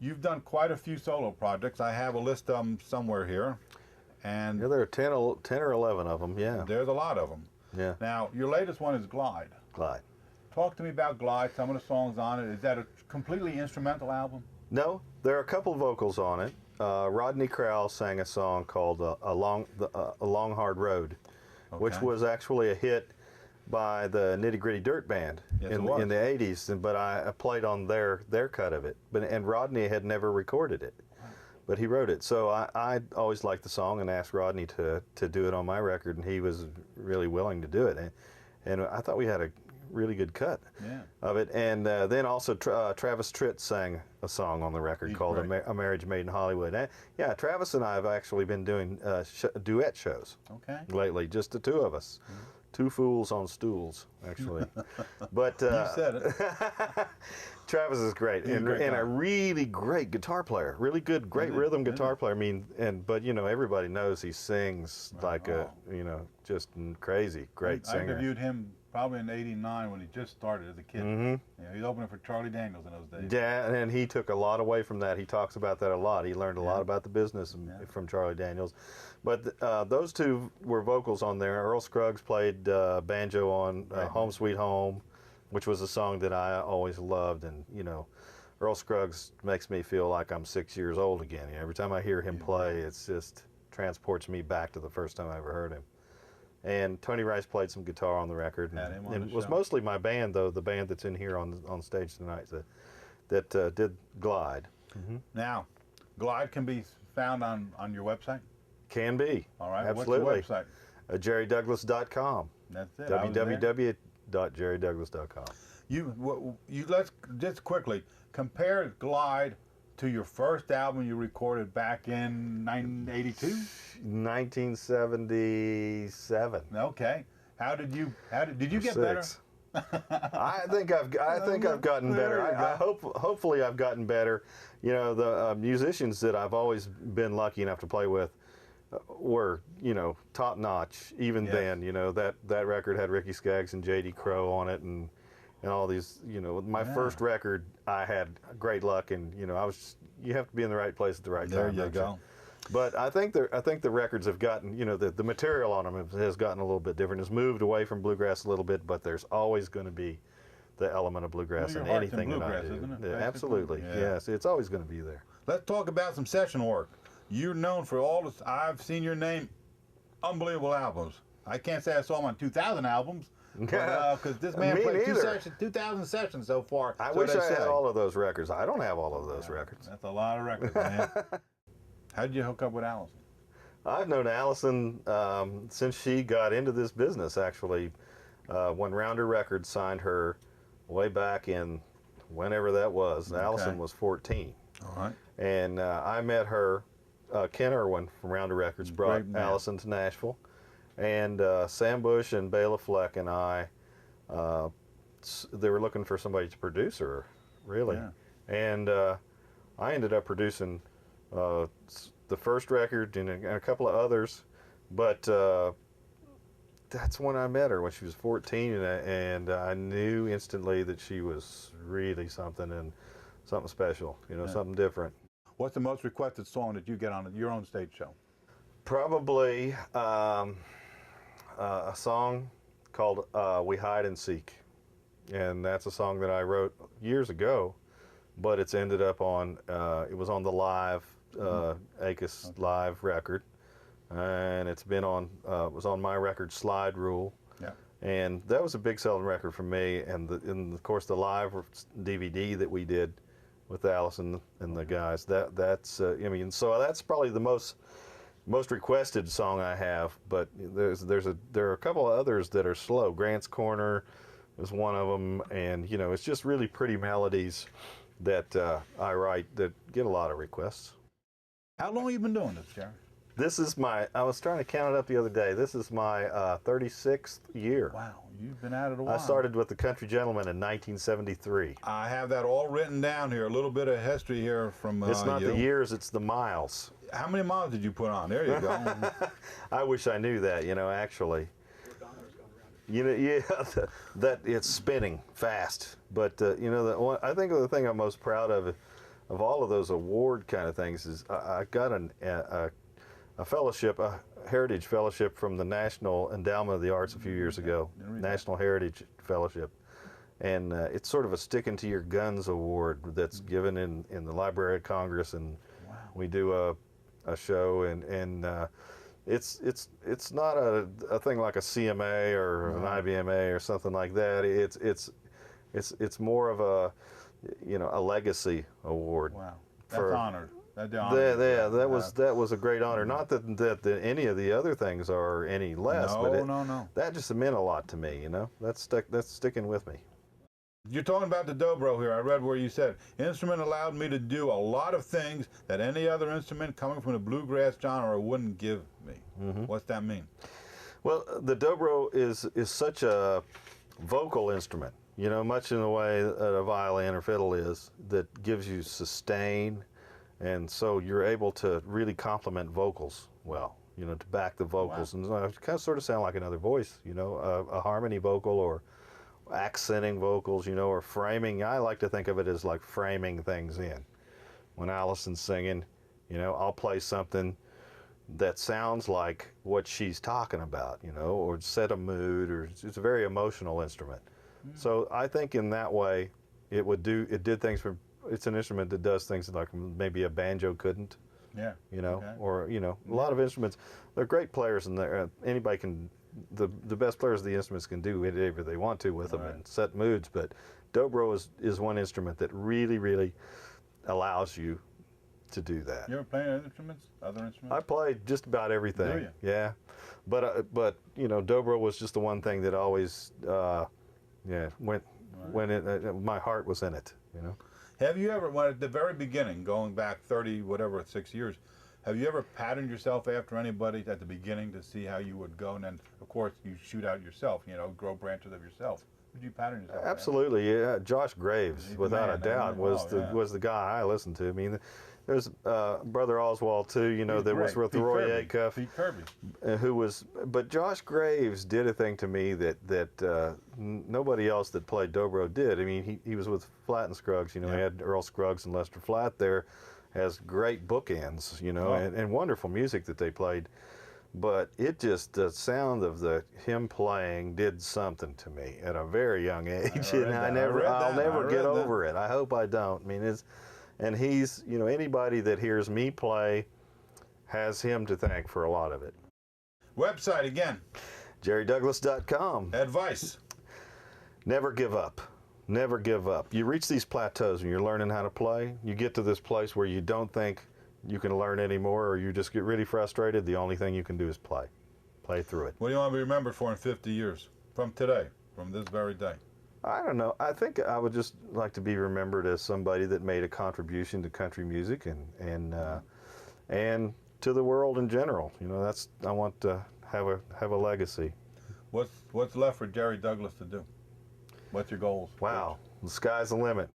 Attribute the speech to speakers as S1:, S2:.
S1: you've done quite a few solo projects. I have a list of them somewhere here. And
S2: yeah, there are 10 or 11 of them, yeah.
S1: There's a lot of them.
S2: Yeah.
S1: Now, your latest one is Glide.
S2: Glide.
S1: Talk to me about Glide, some of the songs on it. Is that a completely instrumental album?
S2: No, there are a couple vocals on it. Rodney Crowell sang a song called A Long Hard Road, which was actually a hit by the Nitty Gritty Dirt Band in the 80s, but I played on their cut of it. And Rodney had never recorded it, but he wrote it. So I always liked the song and asked Rodney to do it on my record, and he was really willing to do it. And I thought we had a really good cut of it. And then also Travis Tritt sang a song on the record called A Marriage Made in Hollywood. And, yeah, Travis and I have actually been doing duet shows lately, just the two of us. Two fools on stools, actually. But
S1: you said it.
S2: Travis is great, and a really great guitar player, really good, great rhythm guitar player. I mean, but you know, everybody knows he sings like just crazy, great singer.
S1: I interviewed him probably in '89 when he just started as a kid. Mm-hmm. He was opening for Charlie Daniels in those days.
S2: Yeah, and he took a lot away from that. He talks about that a lot. He learned a lot about the business from Charlie Daniels. But those two were vocals on there. Earl Scruggs played banjo on Home Sweet Home, which was a song that I always loved. And, you know, Earl Scruggs makes me feel like I'm 6 years old again. You know, every time I hear him play, it's just transports me back to the first time I ever heard him. And Tony Rice played some guitar on the record. And it was mostly my band, though, the band that's in here on stage tonight, that did Glide.
S1: Mm-hmm. Now, Glide can be found on your website?
S2: Can be.
S1: All right.
S2: Absolutely.
S1: What's the website?
S2: JerryDouglas.com.
S1: That's it.
S2: www.jerrydouglas.com.
S1: Let's just quickly compare Glide to your first album you recorded back in 1982?
S2: 1977.
S1: Okay. Did you get better?
S2: I think I've gotten better. Hopefully I've gotten better. You know, the musicians that I've always been lucky enough to play with were, you know, top notch. Even then, you know, that record had Ricky Skaggs and J.D. Crowe on it, and all these, you know, my first record, I had great luck, and you know, you have to be in the right place at the right time.
S1: There you go.
S2: But I think the records have gotten, you know, the material on them has gotten a little bit different. It's moved away from bluegrass a little bit, but there's always going to be the element of bluegrass in anything that I do.
S1: Isn't it?
S2: Absolutely, yes, it's always going to be there.
S1: Let's talk about some session work. You're known for all this. I've seen your name, unbelievable albums. I can't say I saw them on 2,000 albums. Because this man played 2,000 sessions so far.
S2: I wish I had all of those records. I don't have all of those records.
S1: That's a lot of records, man. How did you hook up with Allison?
S2: I've known Allison since she got into this business, actually. When Rounder Records signed her way back in whenever that was. Allison was 14.
S1: All right.
S2: And I met her. Ken Irwin from Rounder Records brought Allison to Nashville. And Sam Bush and Bela Fleck and I, they were looking for somebody to produce her, really. Yeah. And I ended up producing the first record and a couple of others. But that's when I met her, when she was 14, and I knew instantly that she was really something special, you know, something different.
S1: What's the most requested song that you get on your own stage show?
S2: Probably a song called We Hide and Seek. And that's a song that I wrote years ago, but it's ended up on, it was on the live, Akis live record. And it's been on, it was on my record, Slide Rule. Yeah. And that was a big selling record for me. And of course the live DVD that we did with Allison and the guys, that's, I mean, so that's probably the most requested song I have, but there are a couple of others that are slow. Grant's Corner is one of them, and you know, it's just really pretty melodies that I write that get a lot of requests.
S1: How long have you been doing this, Jerry?
S2: This is I was trying to count it up the other day. This is my 36th year.
S1: Wow, you've been at it a while.
S2: I started with the Country Gentleman in 1973.
S1: I have that all written down here, a little bit of history here from
S2: It's not the years, it's the miles.
S1: How many miles did you put on? There you go.
S2: I wish I knew that, you know, actually. You know, yeah, that it's spinning fast. But, you know, I think the thing I'm most proud of of all of those award kind of things is I got a fellowship, a heritage fellowship from the National Endowment of the Arts a few years ago, National Heritage Fellowship. And it's sort of a sticking to your guns award that's given in the Library of Congress, and we do a show, and it's not a thing like a CMA or an IBMA or something like that. It's more of a legacy award.
S1: Wow, that's honored.
S2: That was a great honor. Not that any of the other things are any less, but
S1: no.
S2: That just meant a lot to me. That's sticking with me.
S1: You're talking about the dobro here. I read where you said, instrument allowed me to do a lot of things that any other instrument coming from the bluegrass genre wouldn't give me. What's that mean?
S2: Well, the dobro is such a vocal instrument, much in the way that a violin or fiddle is, that gives you sustain, and so you're able to really complement vocals well, to back the vocals. And it kind of sort of sound like another voice, a harmony vocal or accenting vocals, or framing. I like to think of it as like framing things in. When Allison's singing, I'll play something that sounds like what she's talking about, or set a mood, or it's a very emotional instrument. So I think in that way, it did things for, it's an instrument that does things like maybe a banjo couldn't.
S1: Yeah.
S2: Or, a lot of instruments, they're great players, and anybody can, the best players of the instruments can do whatever they want to with them and set moods, but dobro is one instrument that really, really allows you to do that.
S1: You ever play other instruments?
S2: I played just about everything.
S1: Do you?
S2: Yeah, but dobro was just the one thing that always my heart was in it.
S1: Have you ever, at the very beginning, going back 6 years, have you ever patterned yourself after anybody at the beginning to see how you would go? And then, of course, you shoot out yourself, grow branches of yourself. Would you pattern yourself?
S2: Absolutely, yeah. Josh Graves, without a doubt, was the guy I listened to. I mean, there's Brother Oswald too. That was with Roy Acuff,
S1: Pete Kirby,
S2: but Josh Graves did a thing to me that nobody else that played dobro did. I mean, he was with Flatt and Scruggs. He had Earl Scruggs and Lester Flatt there. Has great bookends, and wonderful music that they played. But it just, the sound of him playing did something to me at a very young age, and I'll never get over it. I hope I don't. I mean, and he's, anybody that hears me play has him to thank for a lot of it.
S1: Website again.
S2: JerryDouglas.com.
S1: Advice.
S2: Never give up. Never give up. You reach these plateaus when you're learning how to play. You get to this place where you don't think you can learn anymore, or you just get really frustrated. The only thing you can do is play. Play through it.
S1: What do you want to be remembered for in 50 years? From today, from this very day?
S2: I don't know. I think I would just like to be remembered as somebody that made a contribution to country music and to the world in general. I want to have a legacy.
S1: What's left for Jerry Douglas to do? What's your goals?
S2: Wow, the sky's the limit.